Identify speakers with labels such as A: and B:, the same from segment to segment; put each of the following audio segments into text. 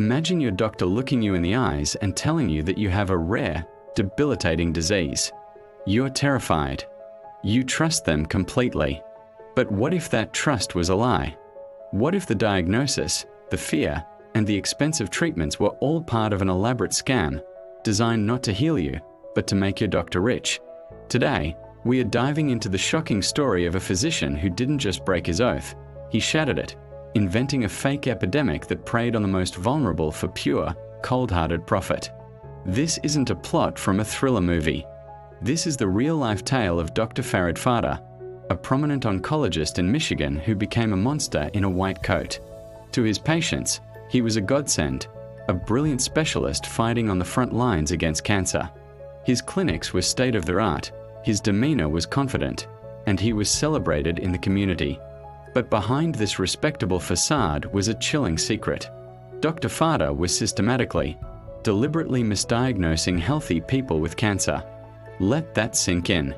A: Imagine your doctor looking you in the eyes and telling you that you have a rare, debilitating disease. You're terrified. You trust them completely. But what if that trust was a lie? What if the diagnosis, the fear, and the expensive treatments were all part of an elaborate scam, designed not to heal you, but to make your doctor rich? Today, we are diving into the shocking story of a physician who didn't just break his oath, he shattered it, inventing a fake epidemic that preyed on the most vulnerable for pure, cold-hearted profit. This isn't a plot from a thriller movie. This is the real-life tale of Dr. Farid Fada, a prominent oncologist in Michigan who became a monster in a white coat. To his patients, he was a godsend, a brilliant specialist fighting on the front lines against cancer. His clinics were state-of-the-art, his demeanor was confident, and he was celebrated in the community. But behind this respectable facade was a chilling secret. Dr. Fada was systematically, deliberately misdiagnosing healthy people with cancer. Let that sink in.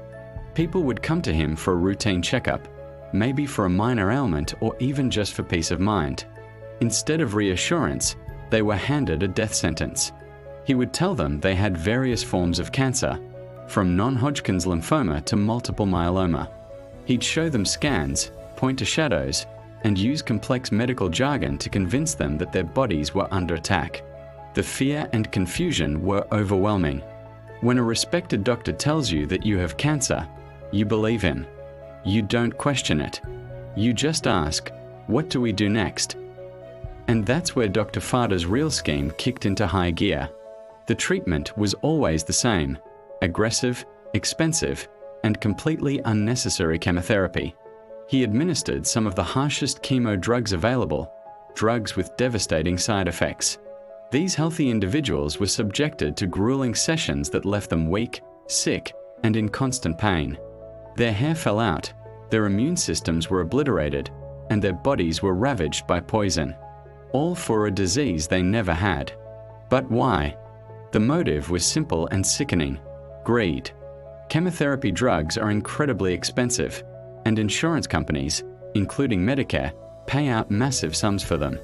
A: People would come to him for a routine checkup, maybe for a minor ailment or even just for peace of mind. Instead of reassurance, they were handed a death sentence. He would tell them they had various forms of cancer, from non-Hodgkin's lymphoma to multiple myeloma. He'd show them scans, point to shadows, and use complex medical jargon to convince them that their bodies were under attack. The fear and confusion were overwhelming. When a respected doctor tells you that you have cancer, you believe him. You don't question it. You just ask, what do we do next? And that's where Dr. Fada's real scheme kicked into high gear. The treatment was always the same: aggressive, expensive, and completely unnecessary chemotherapy. He administered some of the harshest chemo drugs available, drugs with devastating side effects. These healthy individuals were subjected to grueling sessions that left them weak, sick, and in constant pain. Their hair fell out, their immune systems were obliterated, and their bodies were ravaged by poison. All for a disease they never had. But why? The motive was simple and sickening: greed. Chemotherapy drugs are incredibly expensive, and insurance companies, including Medicare, pay out massive sums for them.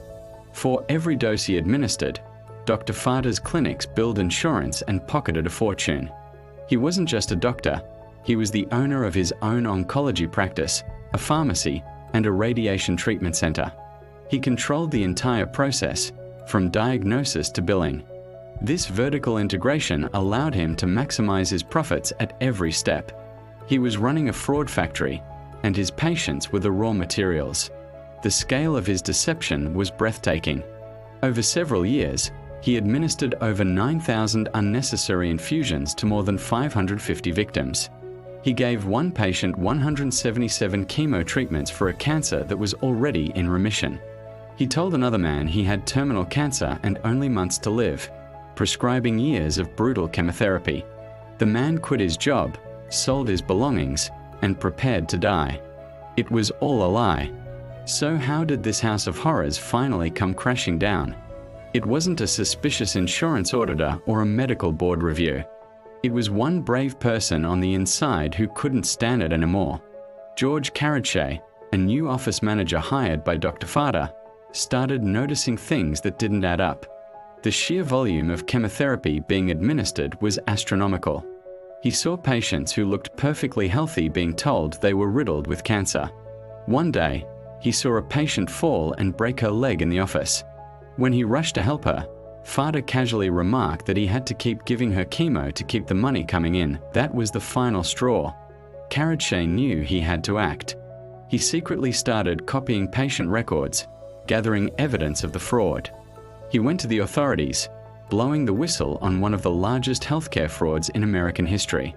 A: For every dose he administered, Dr. Fada's clinics billed insurance and pocketed a fortune. He wasn't just a doctor, he was the owner of his own oncology practice, a pharmacy, and a radiation treatment center. He controlled the entire process, from diagnosis to billing. This vertical integration allowed him to maximize his profits at every step. He was running a fraud factory, and his patients were the raw materials. The scale of his deception was breathtaking. Over several years, he administered over 9,000 unnecessary infusions to more than 550 victims. He gave one patient 177 chemo treatments for a cancer that was already in remission. He told another man he had terminal cancer and only months to live, prescribing years of brutal chemotherapy. The man quit his job, sold his belongings, and prepared to die. It was all a lie. So how did this house of horrors finally come crashing down? It wasn't a suspicious insurance auditor or a medical board review. It was one brave person on the inside who couldn't stand it anymore. George Carradshea, a new office manager hired by Dr. Fada, started noticing things that didn't add up. The sheer volume of chemotherapy being administered was astronomical. He saw patients who looked perfectly healthy being told they were riddled with cancer. One day, he saw a patient fall and break her leg in the office. When he rushed to help her, Fada casually remarked that he had to keep giving her chemo to keep the money coming in. That was the final straw. Carradshea knew he had to act. He secretly started copying patient records, gathering evidence of the fraud. He went to the authorities, blowing the whistle on one of the largest healthcare frauds in American history.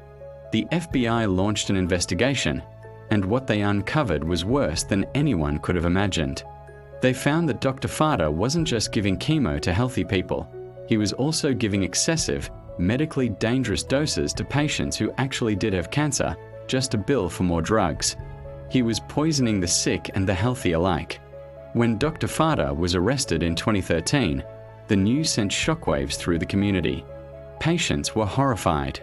A: The FBI launched an investigation, and what they uncovered was worse than anyone could have imagined. They found that Dr. Fada wasn't just giving chemo to healthy people, he was also giving excessive, medically dangerous doses to patients who actually did have cancer, just to bill for more drugs. He was poisoning the sick and the healthy alike. When Dr. Fada was arrested in 2013, the news sent shockwaves through the community. Patients were horrified.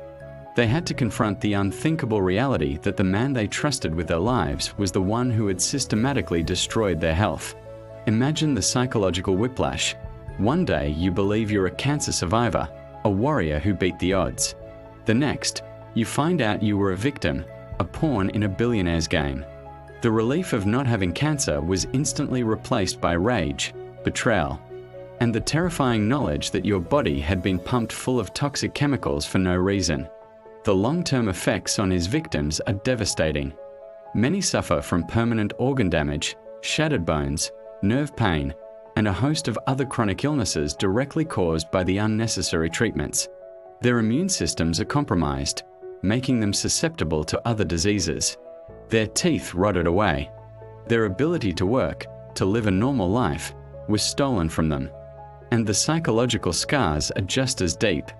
A: They had to confront the unthinkable reality that the man they trusted with their lives was the one who had systematically destroyed their health. Imagine the psychological whiplash. One day you believe you're a cancer survivor, a warrior who beat the odds. The next, you find out you were a victim, a pawn in a billionaire's game. The relief of not having cancer was instantly replaced by rage, betrayal, and the terrifying knowledge that your body had been pumped full of toxic chemicals for no reason. The long-term effects on his victims are devastating. Many suffer from permanent organ damage, shattered bones, nerve pain, and a host of other chronic illnesses directly caused by the unnecessary treatments. Their immune systems are compromised, making them susceptible to other diseases. Their teeth rotted away. Their ability to work, to live a normal life, was stolen from them. And the psychological scars are just as deep.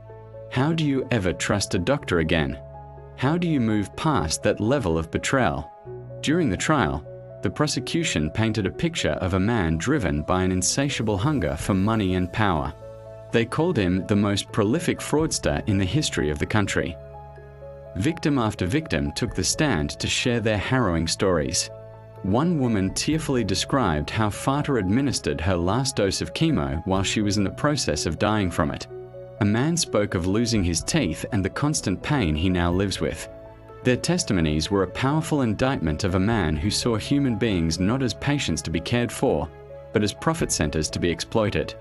A: How do you ever trust a doctor again? How do you move past that level of betrayal? During the trial, the prosecution painted a picture of a man driven by an insatiable hunger for money and power. They called him the most prolific fraudster in the history of the country. Victim after victim took the stand to share their harrowing stories. One woman tearfully described how Fata administered her last dose of chemo while she was in the process of dying from it. A man spoke of losing his teeth and the constant pain he now lives with. Their testimonies were a powerful indictment of a man who saw human beings not as patients to be cared for, but as profit centers to be exploited.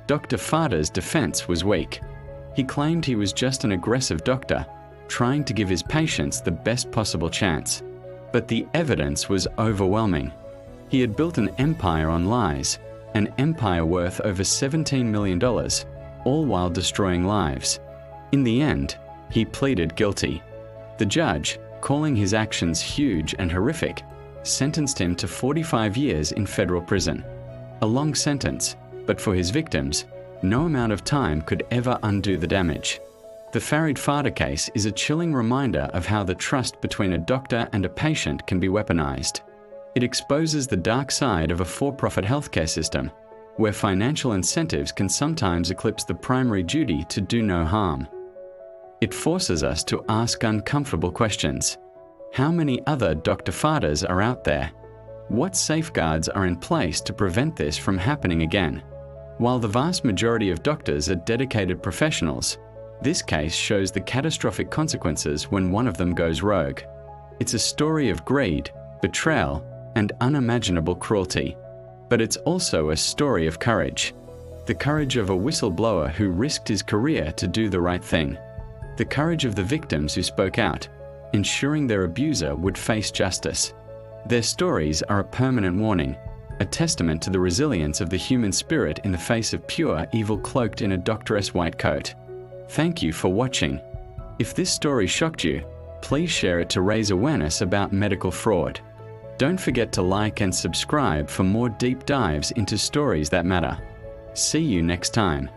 A: Dr. Fata's defense was weak. He claimed he was just an aggressive doctor, trying to give his patients the best possible chance. But the evidence was overwhelming. He had built an empire on lies, an empire worth over $17 million, all while destroying lives. In the end, he pleaded guilty. The judge, calling his actions huge and horrific, sentenced him to 45 years in federal prison. A long sentence, but for his victims, no amount of time could ever undo the damage. The Farid Fata case is a chilling reminder of how the trust between a doctor and a patient can be weaponized. It exposes the dark side of a for-profit healthcare system, where financial incentives can sometimes eclipse the primary duty to do no harm. It forces us to ask uncomfortable questions. How many other Dr. Fatas are out there? What safeguards are in place to prevent this from happening again? While the vast majority of doctors are dedicated professionals, this case shows the catastrophic consequences when one of them goes rogue. It's a story of greed, betrayal, and unimaginable cruelty. But it's also a story of courage. The courage of a whistleblower who risked his career to do the right thing. The courage of the victims who spoke out, ensuring their abuser would face justice. Their stories are a permanent warning, a testament to the resilience of the human spirit in the face of pure evil cloaked in a doctoress white coat. Thank you for watching. If this story shocked you, please share it to raise awareness about medical fraud. Don't forget to like and subscribe for more deep dives into stories that matter. See you next time.